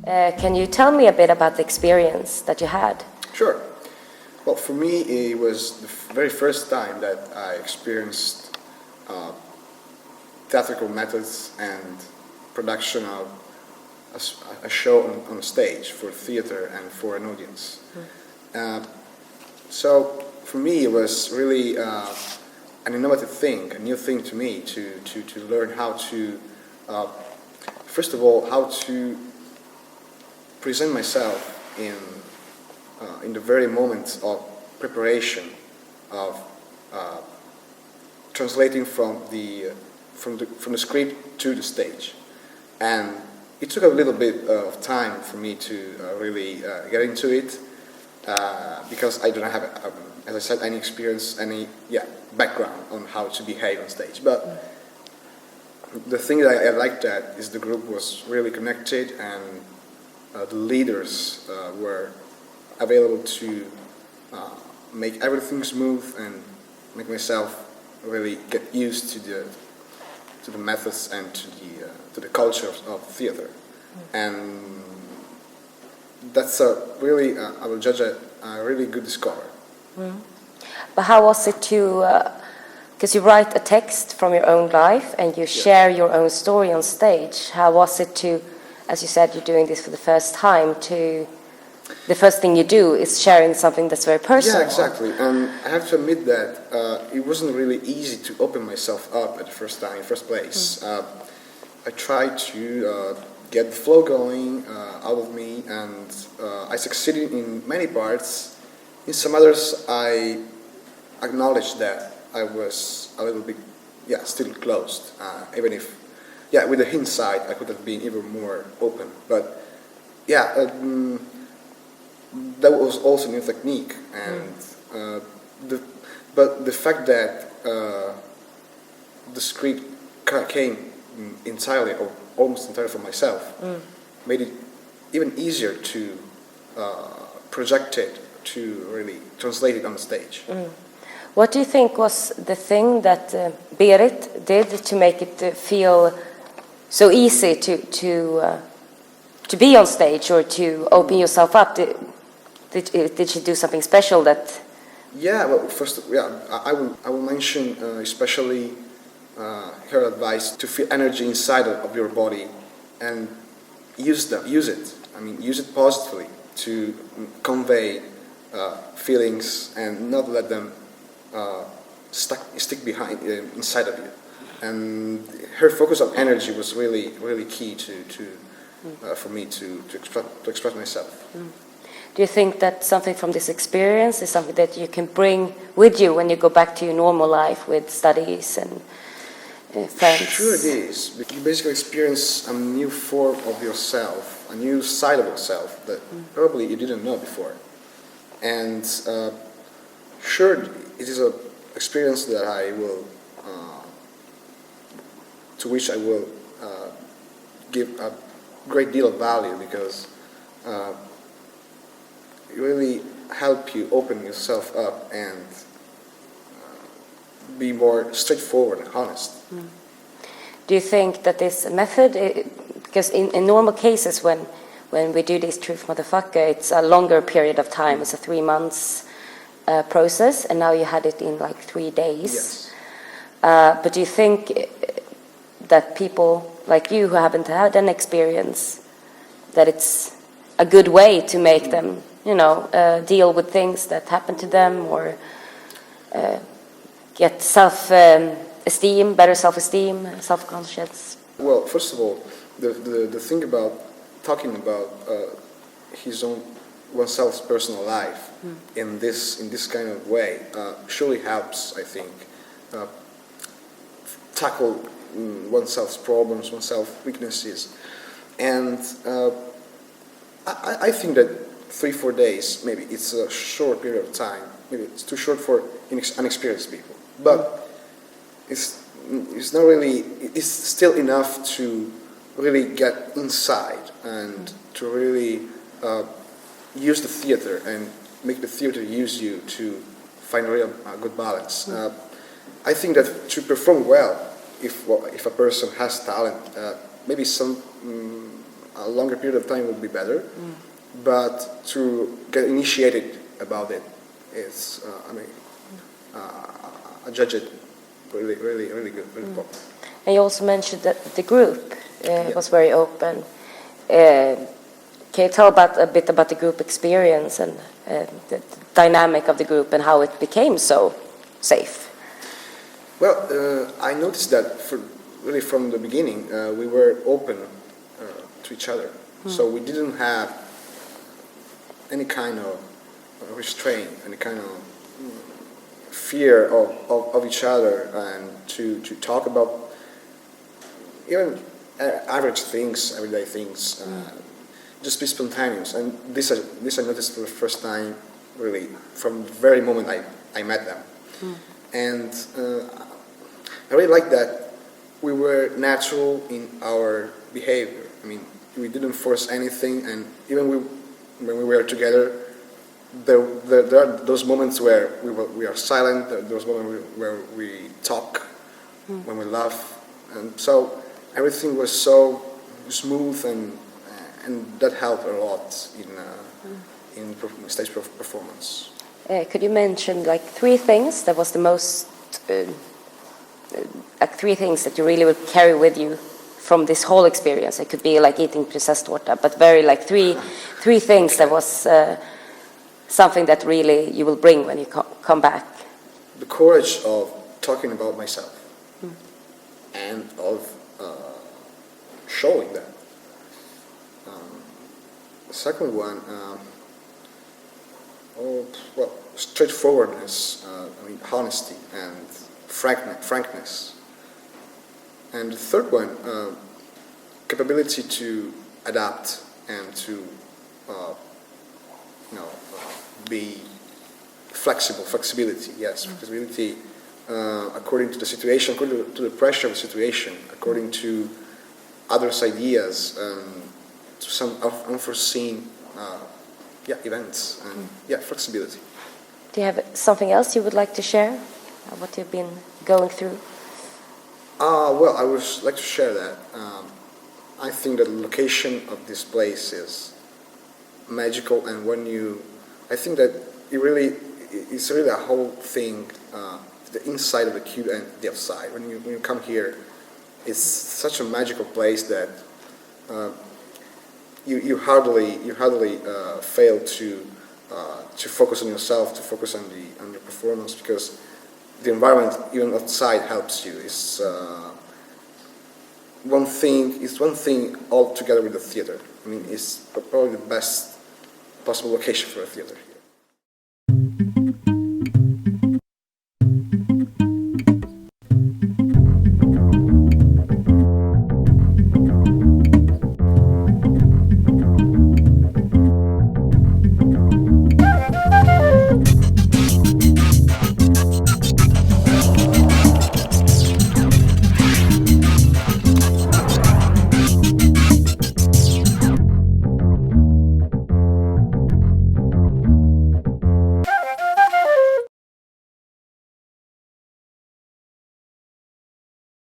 Can you tell me a bit about the experience that you had? Sure. Well, for me, it was the very first time that I experienced theatrical methods and production of a show on stage for theater and for an audience. So for me, it was really an innovative thing, a new thing to me to learn how to, first of all, how to present myself in the very moment of preparation of translating from the script to the stage, and it took a little bit of time for me to really get into it because I don't have, as I said, any experience, any background on how to behave on stage. But the thing that I liked that is the group was really connected, and the leaders were available to make everything smooth and make myself really get used to the methods and to the culture of theater. And that's really, I will judge a really good discovery. But how was it to, because you write a text from your own life and you share your own story on stage, how was it to, as you said, you're doing this for the first time, to the first thing you do is sharing something that's very personal? Yeah, exactly. And I have to admit that it wasn't really easy to open myself up at the first place. I tried to get the flow going out of me, and I succeeded in many parts. In some others, I acknowledged that I was a little bit, still closed, even if, with the hindsight, I could have been even more open. But, that was also a new technique, and but the fact that the script came entirely or almost entirely from myself made it even easier to project it, to really translate it on the stage. What do you think was the thing that Berit did to make it feel so easy to be on stage or to open yourself up? Did she do something special that? Yeah, well, first, I will mention especially her advice to feel energy inside of your body and use it. I mean, use it positively to convey feelings and not let them stick behind inside of you. And her focus on energy was really, really key for me to express myself. Do you think that something from this experience is something that you can bring with you when you go back to your normal life with studies and friends? Sure it is. You basically experience a new form of yourself, a new side of yourself that probably you didn't know before. And sure, it is an experience that I will, to which I will give a great deal of value, because it really help you open yourself up and be more straightforward and honest. Do you think that this method, because in normal cases when we do this Truth Motherfucker, it's a longer period of time, it's a 3 months process, and now you had it in like 3 days. Yes. But do you think that people like you who haven't had an experience, that it's a good way to make them, deal with things that happen to them, or get self-esteem, better self-esteem, self-conscious? Well, first of all, the thing about talking about oneself's personal life in this kind of way surely helps, I think, tackle oneself's problems, oneself's weaknesses, and I think that 3-4 days, maybe it's a short period of time. Maybe it's too short for inexperienced people, but it's not really. It's still enough to really get inside and to really use the theater and make the theater use you to find a real good balance. I think that to perform well, if a person has talent, maybe a longer period of time would be better. But to get initiated about it is, I judge it really good, really popular. And you also mentioned that the group was very open. Can you tell a bit about the group experience and the dynamic of the group and how it became so safe? Well, I noticed that really from the beginning, we were open to each other. So we didn't have any kind of restraint, any kind of fear of each other, and to talk about even average things, everyday things, just be spontaneous. And this I noticed for the first time, really, from the very moment I met them. And I really like that we were natural in our behavior. I mean, we didn't force anything, and even when we were together, there are those moments where we are silent, those moments where we talk, when we laugh, and so everything was so smooth, and that helped a lot in stage performance. Could you mention like three things that was the most, like three things that you really would carry with you from this whole experience? It could be like eating prinsesstårta, but very like three things that was something that really you will bring when you come back. The courage of talking about myself and of showing that. The second one, straightforwardness, honesty and frankness. And the third one, capability to adapt and to be flexibility, flexibility according to the situation, according to the pressure of the situation, according to others' ideas, to some unforeseen events, and flexibility. Do you have something else you would like to share, what you've been going through? Well, I would like to share that. I think that the location of this place is magical, and I think that it's really a whole thing, the inside of the cube and the outside. When you come here, it's such a magical place that you hardly fail to focus on yourself, to focus on your performance, because the environment even outside helps you. It's one thing all together with the theater. I mean, it's probably the best possible location for a theater.